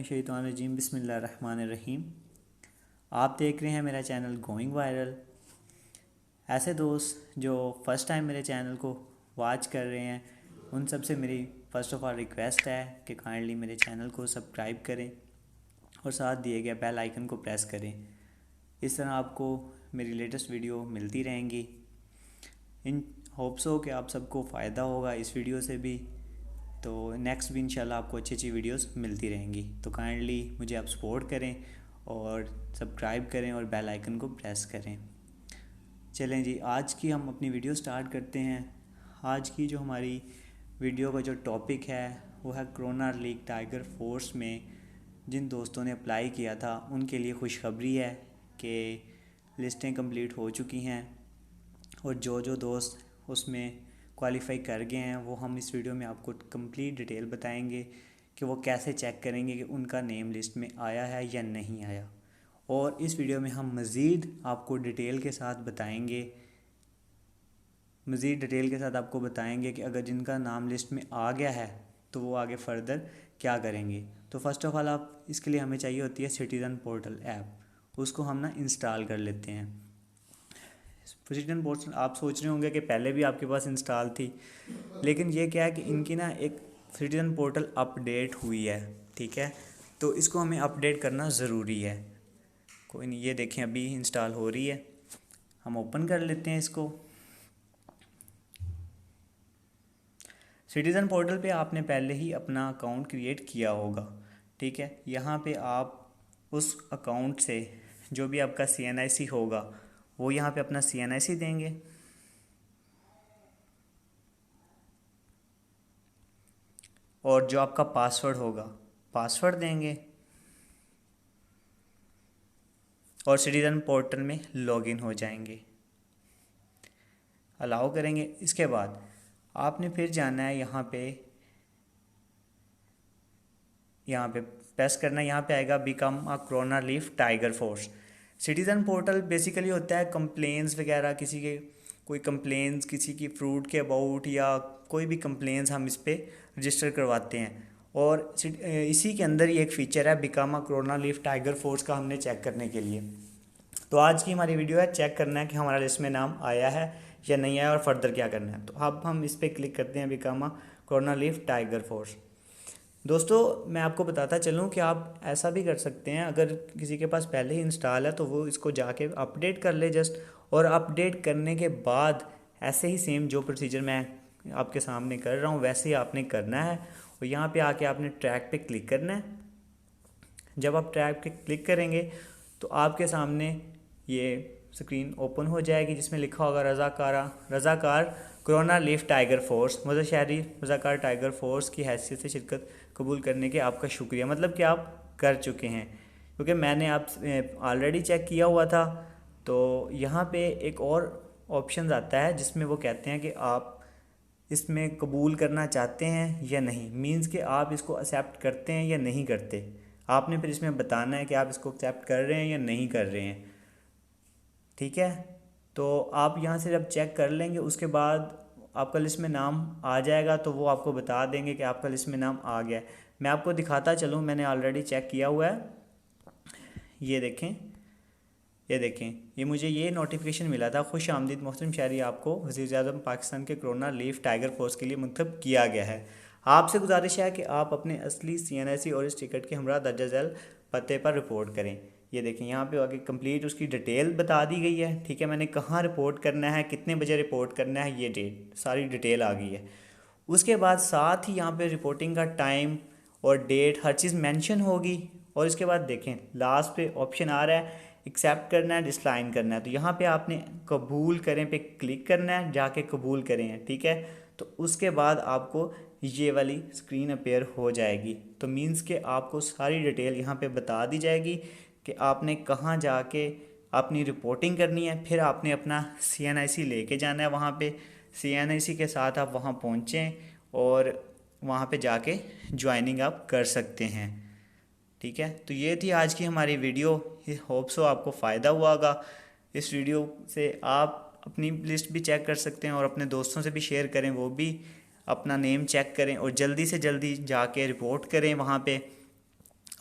मिनश्शैतानिर्रजीम बिस्मिल्लाहिर्रहमानिर्रहीम। आप देख रहे हैं मेरा चैनल गोइंग वायरल। ऐसे दोस्त जो फ़र्स्ट टाइम मेरे चैनल को वॉच कर रहे हैं उन सब से मेरी फ़र्स्ट ऑफ़ ऑल रिक्वेस्ट है कि काइंडली मेरे चैनल को सब्सक्राइब करें और साथ दिए गए बेल आइकन को प्रेस करें। इस तरह आपको मेरी लेटेस्ट वीडियो मिलती रहेंगी। इन होप्स हो कि आप सबको फ़ायदा होगा इस वीडियो से भी, तो नेक्स्ट भी इंशाल्लाह आपको अच्छी अच्छी वीडियोस मिलती रहेंगी। तो काइंडली मुझे आप सपोर्ट करें और सब्सक्राइब करें और बेल आइकन को प्रेस करें। चलें जी, आज की हम अपनी वीडियो स्टार्ट करते हैं। आज की जो हमारी वीडियो का जो टॉपिक है वो है कोरोना रिलीफ टाइगर फोर्स में जिन दोस्तों ने अप्लाई किया था उनके लिए खुशखबरी है कि लिस्टें कंप्लीट हो चुकी हैं और जो दोस्त उसमें क्वालिफाई कर गए हैं वो हम इस वीडियो में आपको कंप्लीट डिटेल बताएंगे कि वो कैसे चेक करेंगे कि उनका नेम लिस्ट में आया है या नहीं आया। और इस वीडियो में हम मज़ीद आपको डिटेल के साथ बताएंगे कि अगर जिनका नाम लिस्ट में आ गया है तो वो आगे फ़र्दर क्या करेंगे। तो फ़र्स्ट ऑफ़ ऑल आप इसके लिए हमें चाहिए होती है सिटीज़न पोर्टल ऐप, उसको हम इंस्टॉल कर लेते हैं। सिटीज़न पोर्टल आप सोच रहे होंगे कि पहले भी आपके पास इंस्टॉल थी, लेकिन ये क्या है कि इनकी एक सिटीज़न पोर्टल अपडेट हुई है, ठीक है, तो इसको हमें अपडेट करना ज़रूरी है। कोई नहीं, ये देखें अभी इंस्टॉल हो रही है। हम ओपन कर लेते हैं इसको। सिटीज़न पोर्टल पे आपने पहले ही अपना अकाउंट क्रिएट किया होगा, ठीक है। यहाँ पे आप उस अकाउंट से जो भी आपका CNIC होगा वो यहाँ पे अपना CNIC देंगे और जो आपका पासवर्ड होगा पासवर्ड देंगे और सिटीज़न पोर्टल में लॉगिन हो जाएंगे, अलाउ करेंगे। इसके बाद आपने फिर जाना है यहाँ पे प्रेस करना है। यहाँ पे आएगा become a corona relief tiger force. Citizen portal basically होता है कंप्लेंट्स वगैरह, कोई कंप्लेंट्स किसी की फ्रूट के अबाउट या कोई भी कंप्लेंट्स हम इस पर रजिस्टर करवाते हैं। और इसी के अंदर ही एक फ़ीचर है become a corona relief tiger force का, हमने चेक करने के लिए। तो आज की हमारी वीडियो है चेक करना है कि हमारा लिस्ट में नाम आया है या नहीं आया और फर्दर क्या करना है। तो अब हम इस पर क्लिक करते हैं become a corona relief tiger force. दोस्तों मैं आपको बताता चलूँ कि आप ऐसा भी कर सकते हैं, अगर किसी के पास पहले ही इंस्टॉल है तो वो इसको जाके अपडेट कर ले जस्ट, और अपडेट करने के बाद ऐसे ही सेम जो प्रोसीजर मैं आपके सामने कर रहा हूँ वैसे ही आपने करना है। और यहाँ पे आके आपने ट्रैक पे क्लिक करना है। जब आप ट्रैक पे क्लिक करेंगे तो आपके सामने ये स्क्रीन ओपन हो जाएगी जिसमें लिखा होगा रज़ाकार कोरोना रिलीफ टाइगर फोर्स मदद शहरी रज़ाकार टाइगर फोर्स की हैसियत से शिरकत कबूल करने के आपका शुक्रिया। मतलब कि आप कर चुके हैं, क्योंकि मैंने आप ऑलरेडी चेक किया हुआ था। तो यहाँ पे एक और ऑप्शन आता है जिसमें वो कहते हैं कि आप इसमें कबूल करना चाहते हैं या नहीं, मींस कि आप इसको एक्सेप्ट करते हैं या नहीं करते। आपने फिर इसमें बताना है कि आप इसको एक्सेप्ट कर रहे हैं या नहीं कर रहे हैं, ठीक है। तो आप यहाँ से जब चेक कर लेंगे उसके बाद आपका लिस्ट में नाम आ जाएगा तो वो आपको बता देंगे कि आपका लिस्ट में नाम आ गया है। मैं आपको दिखाता चलूँ, मैंने ऑलरेडी चेक किया हुआ है। ये देखें ये मुझे ये नोटिफिकेशन मिला था, खुश आमदीद मोहतरम शहरी, आपको वज़ीर-ए-आज़म पाकिस्तान के कोरोना रिलीफ टाइगर फोर्स के लिए मुंतखब किया गया है। आपसे गुजारिश है कि आप अपने असली CNIC और इस टिकट के हमरा दर्ज झैल पते पर रिपोर्ट करें। ये देखें यहाँ पे आगे कंप्लीट उसकी डिटेल बता दी गई है, ठीक है। मैंने कहाँ रिपोर्ट करना है, कितने बजे रिपोर्ट करना है, ये डेट सारी डिटेल आ गई है। उसके बाद साथ ही यहाँ पे रिपोर्टिंग का टाइम और डेट हर चीज़ मेंशन होगी। और इसके बाद देखें लास्ट पे ऑप्शन आ रहा है एक्सेप्ट करना है, डिसलाइन करना है। तो यहाँ पे आपने कबूल करें पे क्लिक करना है, जाके कबूल करें, ठीक है। तो उसके बाद आपको ये वाली स्क्रीन अपेयर हो जाएगी। तो मींस के आपको सारी डिटेल यहाँ पे बता दी जाएगी कि आपने कहाँ जाके अपनी रिपोर्टिंग करनी है। फिर आपने अपना CNIC लेके जाना है वहाँ पे। CNIC के साथ आप वहाँ पहुँचें और वहाँ पे जाके ज्वाइनिंग आप कर सकते हैं, ठीक है। तो ये थी आज की हमारी वीडियो। होप सो आपको फ़ायदा हुआ होगा। इस वीडियो से आप अपनी लिस्ट भी चेक कर सकते हैं और अपने दोस्तों से भी शेयर करें, वो भी अपना नेम चेक करें और जल्दी से जल्दी जाके रिपोर्ट करें वहाँ पे।